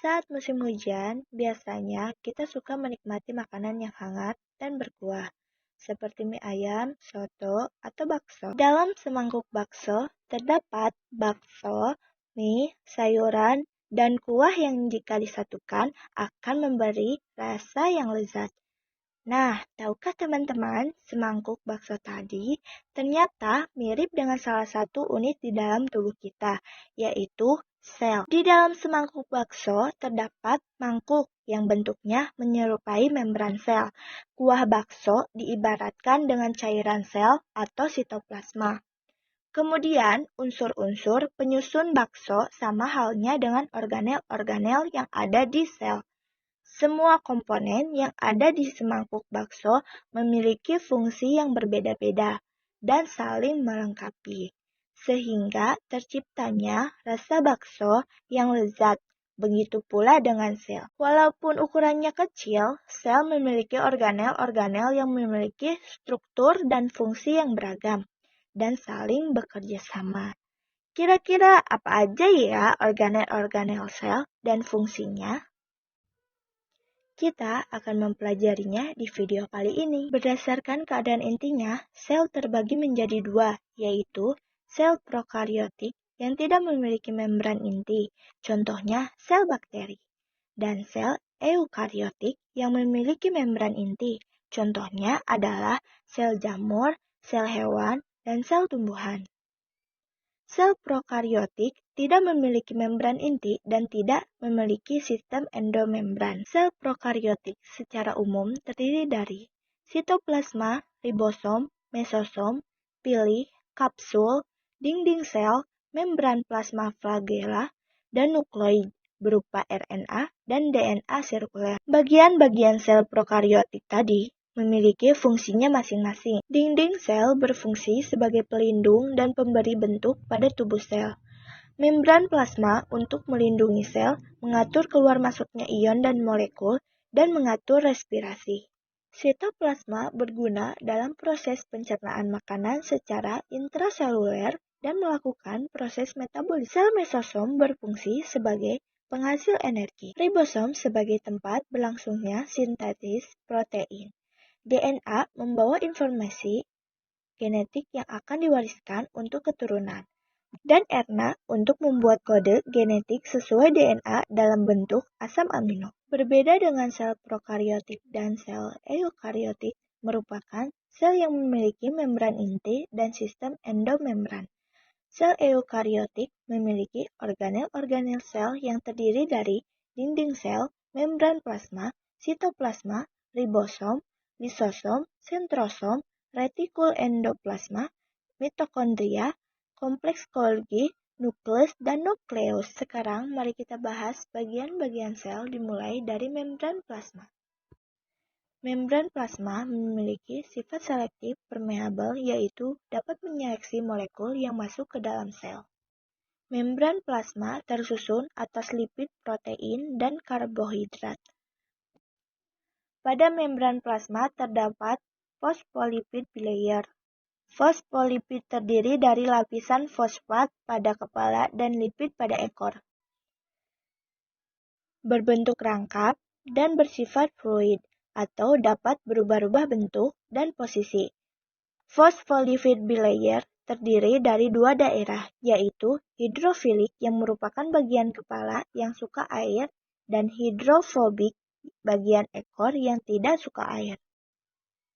Saat musim hujan, biasanya kita suka menikmati makanan yang hangat dan berkuah, seperti mie ayam, soto, atau bakso. Dalam semangkuk bakso, terdapat bakso, mie, sayuran, dan kuah yang jika disatukan akan memberi rasa yang lezat. Nah, tahukah teman-teman, semangkuk bakso tadi ternyata mirip dengan salah satu unit di dalam tubuh kita, yaitu sel. Di dalam semangkuk bakso terdapat mangkuk yang bentuknya menyerupai membran sel. Kuah bakso diibaratkan dengan cairan sel atau sitoplasma. Kemudian, unsur-unsur penyusun bakso sama halnya dengan organel-organel yang ada di sel. Semua komponen yang ada di semangkuk bakso memiliki fungsi yang berbeda-beda dan saling melengkapi, sehingga terciptanya rasa bakso yang lezat. Begitu pula dengan sel. Walaupun ukurannya kecil, sel memiliki organel-organel yang memiliki struktur dan fungsi yang beragam dan saling bekerja sama. Kira-kira apa aja ya organel-organel sel dan fungsinya? Kita akan mempelajarinya di video kali ini. Berdasarkan keadaan intinya, sel terbagi menjadi dua, yaitu sel prokariotik yang tidak memiliki membran inti, contohnya sel bakteri, dan sel eukariotik yang memiliki membran inti, contohnya adalah sel jamur, sel hewan, dan sel tumbuhan. Sel prokariotik tidak memiliki membran inti dan tidak memiliki sistem endomembran. Sel prokariotik secara umum terdiri dari sitoplasma, ribosom, mesosom, pili, kapsul, dinding sel, membran plasma flagella, dan nukleoid berupa RNA dan DNA sirkuler. Bagian-bagian sel prokariotik tadi memiliki fungsinya masing-masing. Dinding sel berfungsi sebagai pelindung dan pemberi bentuk pada tubuh sel. Membran plasma untuk melindungi sel, mengatur keluar masuknya ion dan molekul, dan mengatur respirasi. Sitoplasma berguna dalam proses pencernaan makanan secara intraseluler dan melakukan proses metabolis. Sel mesosom berfungsi sebagai penghasil energi. Ribosom sebagai tempat berlangsungnya sintesis protein. DNA membawa informasi genetik yang akan diwariskan untuk keturunan, dan RNA untuk membuat kode genetik sesuai DNA dalam bentuk asam amino. Berbeda dengan sel prokariotik dan sel eukariotik merupakan sel yang memiliki membran inti dan sistem endomembran. Sel eukariotik memiliki organel-organel sel yang terdiri dari dinding sel, membran plasma, sitoplasma, ribosom, lisosom, sentrosom, retikul endoplasma, mitokondria, kompleks Golgi, nukleus, dan nukleus. Sekarang mari kita bahas bagian-bagian sel dimulai dari membran plasma. Membran plasma memiliki sifat selektif permeabel yaitu dapat menyeleksi molekul yang masuk ke dalam sel. Membran plasma tersusun atas lipid, protein, dan karbohidrat. Pada membran plasma terdapat fosfolipid bilayer. Fosfolipid terdiri dari lapisan fosfat pada kepala dan lipid pada ekor. Berbentuk rangkap dan bersifat fluid atau dapat berubah-ubah bentuk dan posisi. Fosfolipid bilayer terdiri dari dua daerah, yaitu hidrofilik yang merupakan bagian kepala yang suka air dan hidrofobik bagian ekor yang tidak suka air.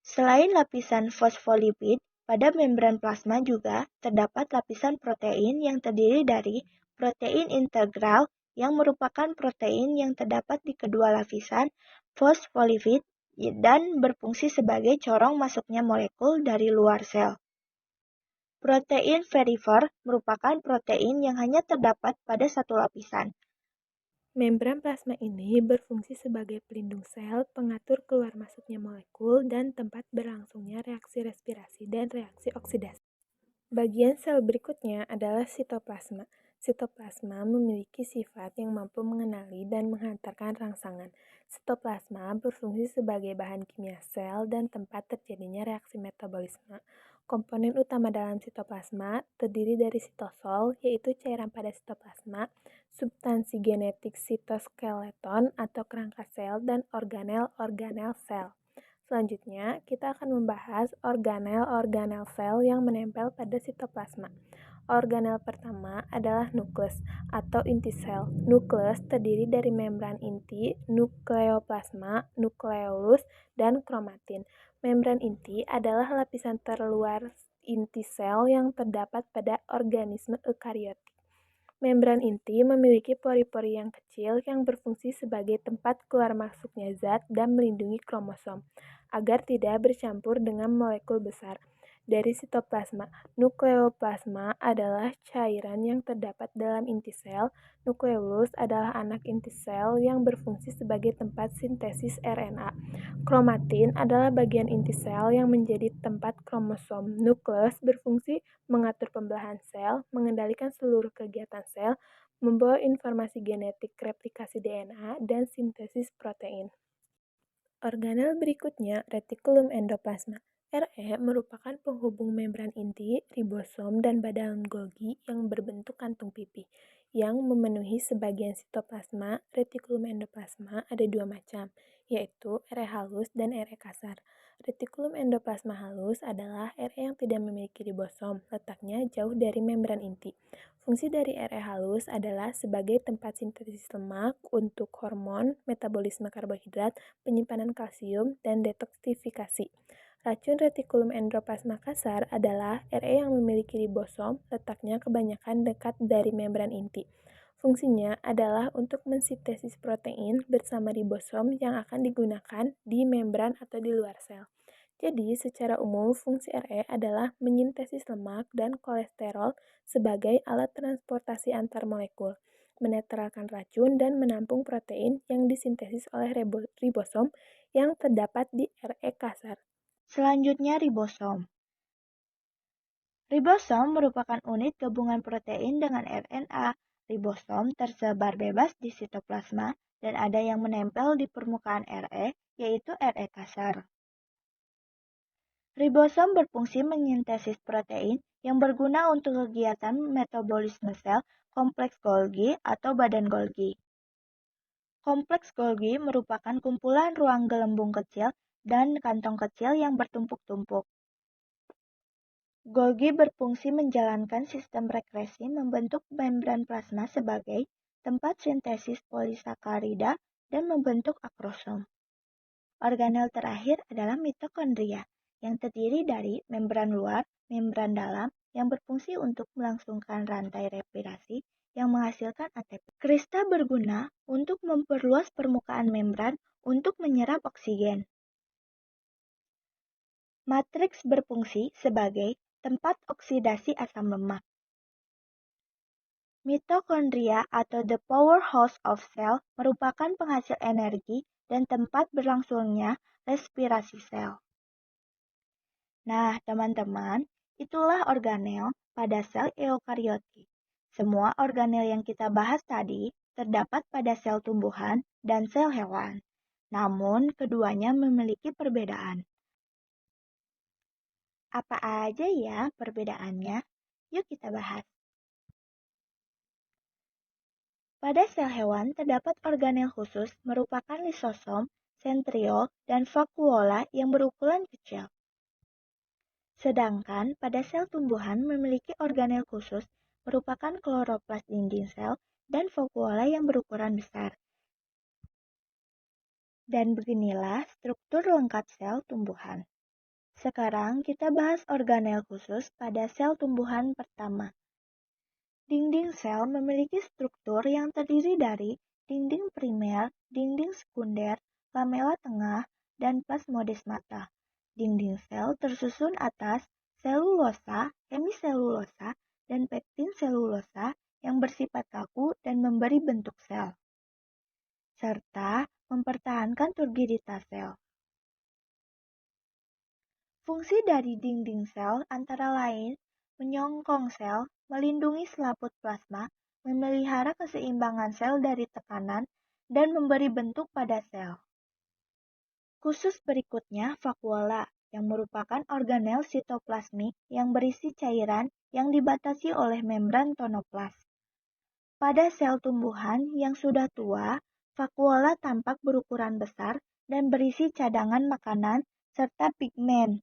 Selain lapisan fosfolipid, pada membran plasma juga terdapat lapisan protein yang terdiri dari protein integral yang merupakan protein yang terdapat di kedua lapisan fosfolipid dan berfungsi sebagai corong masuknya molekul dari luar sel. Protein verifer merupakan protein yang hanya terdapat pada satu lapisan. Membran plasma ini berfungsi sebagai pelindung sel, pengatur keluar masuknya molekul, dan tempat berlangsungnya reaksi respirasi dan reaksi oksidasi. Bagian sel berikutnya adalah sitoplasma. Sitoplasma memiliki sifat yang mampu mengenali dan menghantarkan rangsangan. Sitoplasma berfungsi sebagai bahan kimia sel dan tempat terjadinya reaksi metabolisme. Komponen utama dalam sitoplasma terdiri dari sitosol, yaitu cairan pada sitoplasma, substansi genetik sitoskeleton atau kerangka sel, dan organel-organel sel. Selanjutnya, kita akan membahas organel-organel sel yang menempel pada sitoplasma. Organel pertama adalah nukleus atau inti sel. Nukleus terdiri dari membran inti, nukleoplasma, nukleolus, dan kromatin. Membran inti adalah lapisan terluar inti sel yang terdapat pada organisme eukariotik. Membran inti memiliki pori-pori yang kecil yang berfungsi sebagai tempat keluar masuknya zat dan melindungi kromosom, agar tidak bercampur dengan molekul besar. Dari sitoplasma, nukleoplasma adalah cairan yang terdapat dalam inti sel. Nukleolus adalah anak inti sel yang berfungsi sebagai tempat sintesis RNA. Kromatin adalah bagian inti sel yang menjadi tempat kromosom. Nukleus berfungsi mengatur pembelahan sel, mengendalikan seluruh kegiatan sel, membawa informasi genetik, replikasi DNA, dan sintesis protein. Organel berikutnya, retikulum endoplasma. RE merupakan penghubung membran inti, ribosom, dan badan Golgi yang berbentuk kantung pipih. Yang memenuhi sebagian sitoplasma, retikulum endoplasma ada dua macam, yaitu RE halus dan RE kasar. Retikulum endoplasma halus adalah RE yang tidak memiliki ribosom, letaknya jauh dari membran inti. Fungsi dari RE halus adalah sebagai tempat sintesis lemak untuk hormon, metabolisme karbohidrat, penyimpanan kalsium, dan detoksifikasi. Racun retikulum endoplasma kasar adalah RE yang memiliki ribosom, letaknya kebanyakan dekat dari membran inti. Fungsinya adalah untuk mensintesis protein bersama ribosom yang akan digunakan di membran atau di luar sel. Jadi, secara umum, fungsi RE adalah menyintesis lemak dan kolesterol sebagai alat transportasi antar molekul, menetralkan racun, dan menampung protein yang disintesis oleh ribosom yang terdapat di RE kasar. Selanjutnya, ribosom. Ribosom merupakan unit gabungan protein dengan RNA. Ribosom tersebar bebas di sitoplasma dan ada yang menempel di permukaan RE, yaitu RE kasar. Ribosom berfungsi menyintesis protein yang berguna untuk kegiatan metabolisme sel kompleks Golgi atau badan Golgi. Kompleks Golgi merupakan kumpulan ruang gelembung kecil dan kantong kecil yang bertumpuk-tumpuk. Golgi berfungsi menjalankan sistem rekresi membentuk membran plasma sebagai tempat sintesis polisakarida dan membentuk akrosom. Organel terakhir adalah mitokondria, yang terdiri dari membran luar, membran dalam, yang berfungsi untuk melangsungkan rantai respirasi yang menghasilkan ATP. Krista berguna untuk memperluas permukaan membran untuk menyerap oksigen. Matriks berfungsi sebagai tempat oksidasi asam lemak. Mitokondria atau the powerhouse of cell merupakan penghasil energi dan tempat berlangsungnya respirasi sel. Nah, teman-teman, itulah organel pada sel eukariotik. Semua organel yang kita bahas tadi terdapat pada sel tumbuhan dan sel hewan. Namun, keduanya memiliki perbedaan. Apa aja ya perbedaannya? Yuk kita bahas. Pada sel hewan terdapat organel khusus merupakan lisosom, sentriol, dan vakuola yang berukuran kecil. Sedangkan pada sel tumbuhan memiliki organel khusus merupakan kloroplas dinding sel dan vakuola yang berukuran besar. Dan beginilah struktur lengkap sel tumbuhan. Sekarang kita bahas organel khusus pada sel tumbuhan pertama. Dinding sel memiliki struktur yang terdiri dari dinding primer, dinding sekunder, lamela tengah, dan plasmodesmata. Dinding sel tersusun atas selulosa, hemiselulosa, dan pektin selulosa yang bersifat kaku dan memberi bentuk sel, serta mempertahankan turgiditas sel. Fungsi dari dinding sel antara lain menyongkong sel, melindungi selaput plasma, memelihara keseimbangan sel dari tekanan, dan memberi bentuk pada sel. Khusus berikutnya vakuola, yang merupakan organel sitoplasmik yang berisi cairan yang dibatasi oleh membran tonoplas. Pada sel tumbuhan yang sudah tua, vakuola tampak berukuran besar dan berisi cadangan makanan serta pigmen.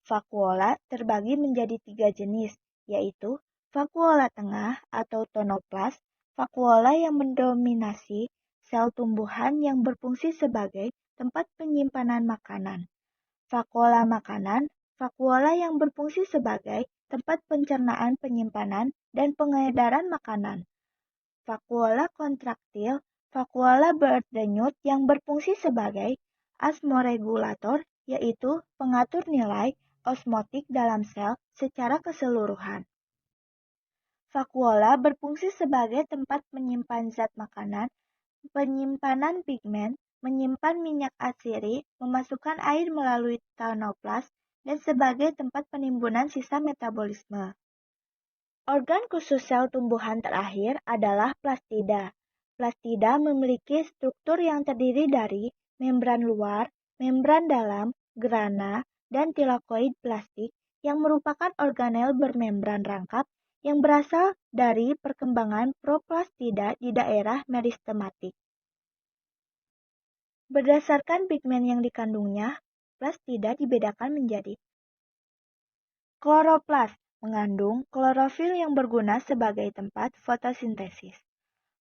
Vakuola terbagi menjadi 3 jenis, yaitu vakuola tengah atau tonoplast, vakuola yang mendominasi sel tumbuhan yang berfungsi sebagai tempat penyimpanan makanan. Vakuola makanan, vakuola yang berfungsi sebagai tempat pencernaan, penyimpanan, dan pengedaran makanan. Vakuola kontraktil, vakuola berdenyut yang berfungsi sebagai osmoregulator, yaitu pengatur nilai osmotik dalam sel secara keseluruhan. Vakuola berfungsi sebagai tempat menyimpan zat makanan, penyimpanan pigmen, menyimpan minyak atsiri, memasukkan air melalui tonoplast, dan sebagai tempat penimbunan sisa metabolisme. Organ khusus sel tumbuhan terakhir adalah plastida. Plastida memiliki struktur yang terdiri dari membran luar, membran dalam, grana, dan tilakoid plastik yang merupakan organel bermembran rangkap yang berasal dari perkembangan proplastida di daerah meristematik. Berdasarkan pigmen yang dikandungnya, plastida dibedakan menjadi kloroplast, mengandung klorofil yang berguna sebagai tempat fotosintesis.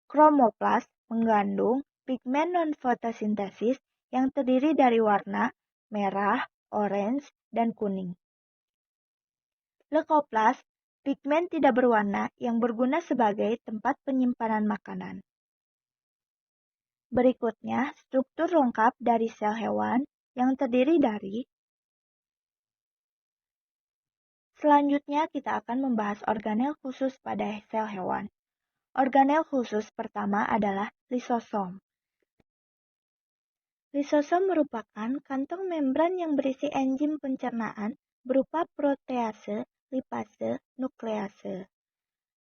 Kromoplast mengandung pigmen non-fotosintesis yang terdiri dari warna merah, orange, dan kuning. Leukoplast, pigmen tidak berwarna yang berguna sebagai tempat penyimpanan makanan. Berikutnya, struktur lengkap dari sel hewan yang terdiri dari. Selanjutnya, kita akan membahas organel khusus pada sel hewan. Organel khusus pertama adalah lisosom. Lisosom merupakan kantong membran yang berisi enzim pencernaan berupa protease, lipase, nuklease.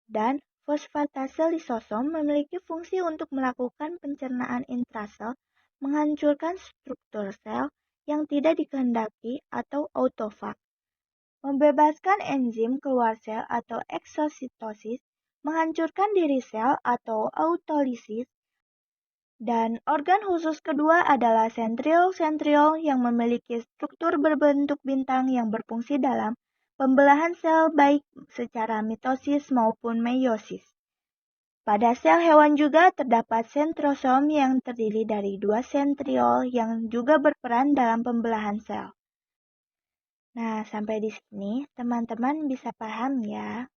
Dan fosfatase lisosom memiliki fungsi untuk melakukan pencernaan intrasel, menghancurkan struktur sel yang tidak dikehendaki atau autofag. Membebaskan enzim keluar sel atau eksositosis, menghancurkan diri sel atau autolisis, dan organ khusus kedua adalah sentriol yang memiliki struktur berbentuk bintang yang berfungsi dalam pembelahan sel baik secara mitosis maupun meiosis. Pada sel hewan juga terdapat sentrosom yang terdiri dari 2 sentriol yang juga berperan dalam pembelahan sel. Nah, sampai di sini teman-teman bisa paham ya